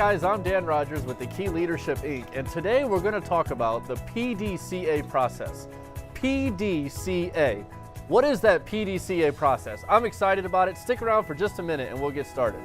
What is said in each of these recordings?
guys, I'm Dan Rodgers with the Key Leadership Inc. And today we're going to talk about the PDCA process. PDCA. What is that PDCA process? I'm excited about it. Stick around for just a minute and we'll get started.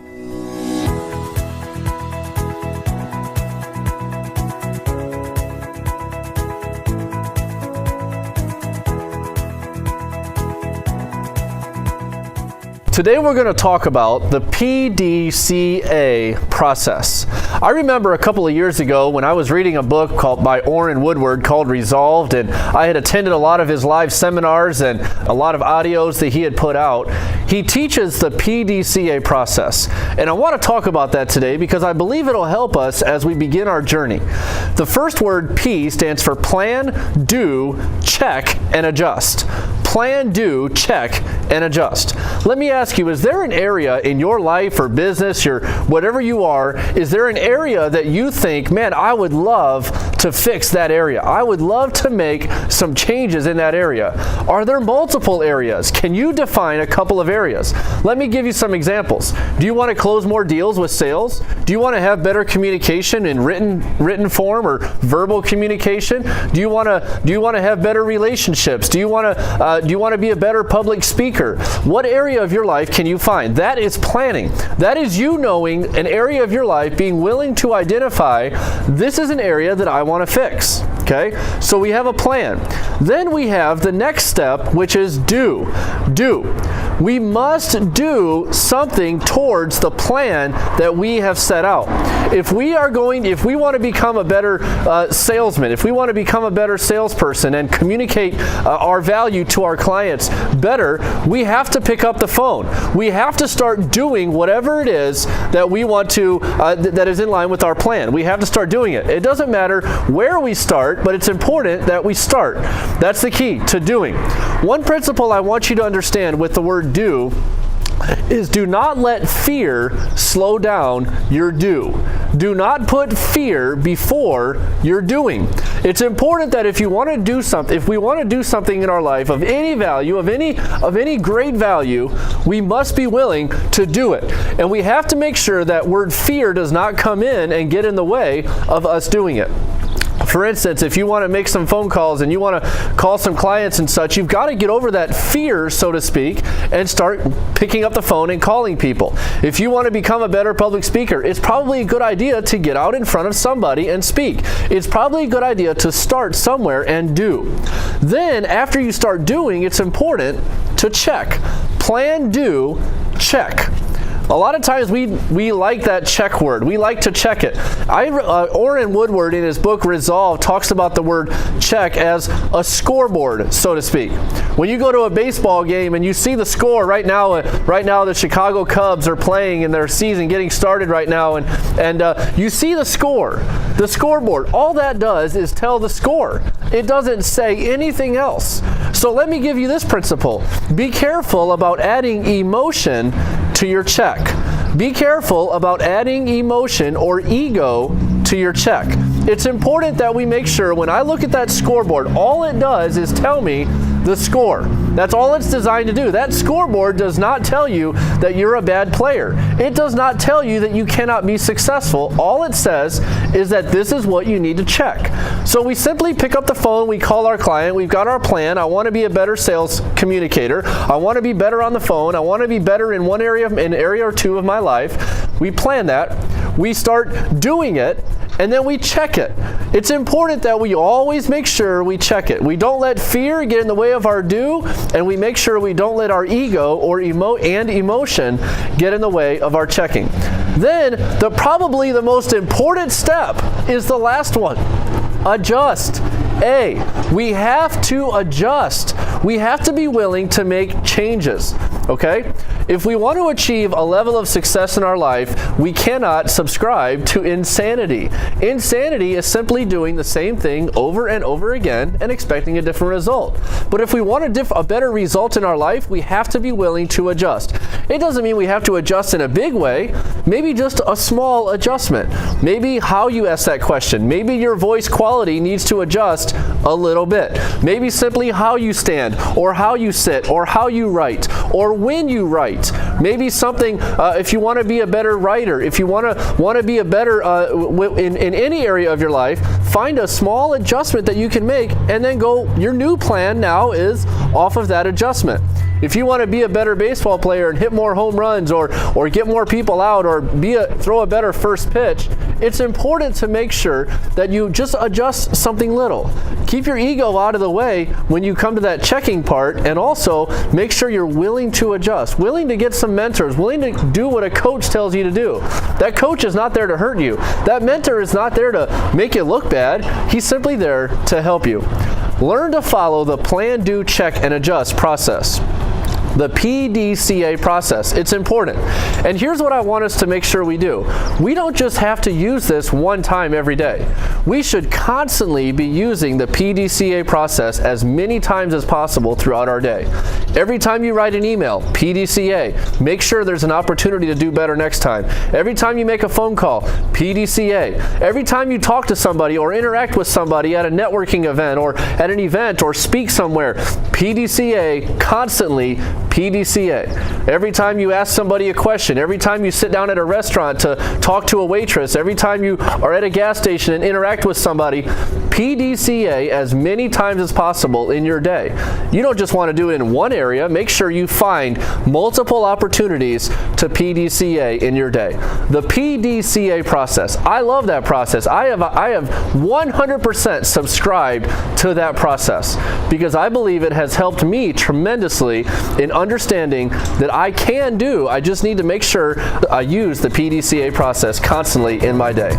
Today we're going to talk about the PDCA process. I remember a couple of years ago when I was reading a book by Orrin Woodward called Resolved, and I had attended a lot of his live seminars and a lot of audios that he had put out. He teaches the PDCA process, and I want to talk about that today because I believe it'll help us as we begin our journey. The first word, P, stands for plan, do, check, and adjust. Plan, do, check, and adjust. Let me ask you, is there an area in your life or business or whatever you are, is there an area that you think, man, I would love to fix that area? I would love to make some changes in that area. Are there multiple areas? Can you define a couple of areas? Let me give you some examples. Do you want to close more deals with sales? Do you want to have better communication in written form or verbal communication? Do you want to have better relationships? Do you want to be a better public speaker? What area of your life can you find? That is planning. That is you knowing an area of your life, being willing to identify, this is an area that I want to fix. Okay? So we have a plan. Then we have the next step, which is do. Do. We must do something towards the plan that we have set out. If we want to become a better salesman, if we want to become a better salesperson and communicate our value to our clients better, we have to pick up the phone. We have to start doing whatever it is that we want to, that is in line with our plan. We have to start doing it. It doesn't matter where we start, but it's important that we start. That's the key to doing. One principle I want you to understand with the word do is do not let fear slow down your do. Do not put fear before your doing. It's important that if we want to do something in our life of any value, of any great value, we must be willing to do it. And we have to make sure that word fear does not come in and get in the way of us doing it. For instance, if you want to make some phone calls and you want to call some clients and such, you've got to get over that fear, so to speak, and start picking up the phone and calling people. If you want to become a better public speaker, it's probably a good idea to get out in front of somebody and speak. It's probably a good idea to start somewhere and do. Then, after you start doing, it's important to check. Plan, do, check. A lot of times we like that check word. We like to check it. Orrin Woodward in his book Resolve talks about the word check as a scoreboard, so to speak. When you go to a baseball game and you see the score right now the Chicago Cubs are playing in their season getting started right now, and you see the scoreboard. All that does is tell the score. It doesn't say anything else. So let me give you this principle. Be careful about adding emotion to your check. Be careful about adding emotion or ego to your check. It's important that we make sure when I look at that scoreboard, all it does is tell me the score. That's all it's designed to do. That scoreboard does not tell you that you're a bad player. It does not tell you that you cannot be successful. All it says is that this is what you need to check. So we simply pick up the phone, we call our client, we've got our plan. I want to be a better sales communicator. I want to be better on the phone. I want to be better in one area, an area or two of my life. We plan that. We start doing it, and then we check it. It's important that we always make sure we check it. We don't let fear get in the way of our do, and we make sure we don't let our ego or emotion get in the way of our checking. Then, probably the most important step is the last one. Adjust. We have to adjust. We have to be willing to make changes. Okay? If we want to achieve a level of success in our life, we cannot subscribe to insanity. Insanity is simply doing the same thing over and over again and expecting a different result. But if we want a better result in our life, we have to be willing to adjust. It doesn't mean we have to adjust in a big way. Maybe just a small adjustment. Maybe how you ask that question. Maybe your voice quality needs to adjust a little bit. Maybe simply how you stand, or how you sit, or how you write, or when you write. write. Maybe something, if you want to be a better writer, if you want to be a better, in any area of your life, find a small adjustment that you can make, and then go, your new plan now is off of that adjustment. If you want to be a better baseball player and hit more home runs, or get more people out, or throw a better first pitch, it's important to make sure that you just adjust something little. Keep your ego out of the way when you come to that checking part, and also make sure you're willing to adjust, willing to get some mentors, willing to do what a coach tells you to do. That coach is not there to hurt you. That mentor is not there to make you look bad. He's simply there to help you. Learn to follow the plan, do, check, and adjust process. The PDCA process. It's important. And here's what I want us to make sure we do. We don't just have to use this one time every day. We should constantly be using the PDCA process as many times as possible throughout our day. Every time you write an email, PDCA. Make sure there's an opportunity to do better next time. Every time you make a phone call, PDCA. Every time you talk to somebody or interact with somebody at a networking event, or at an event, or speak somewhere, PDCA, constantly PDCA. Every time you ask somebody a question, every time you sit down at a restaurant to talk to a waitress, every time you are at a gas station and interact with somebody, PDCA as many times as possible in your day. You don't just want to do it in one area. Make sure you find multiple opportunities to PDCA in your day. The PDCA process. I love that process. I have 100% subscribed to that process because I believe it has helped me tremendously in understanding that I can do. I just need to make sure I use the PDCA process constantly in my day.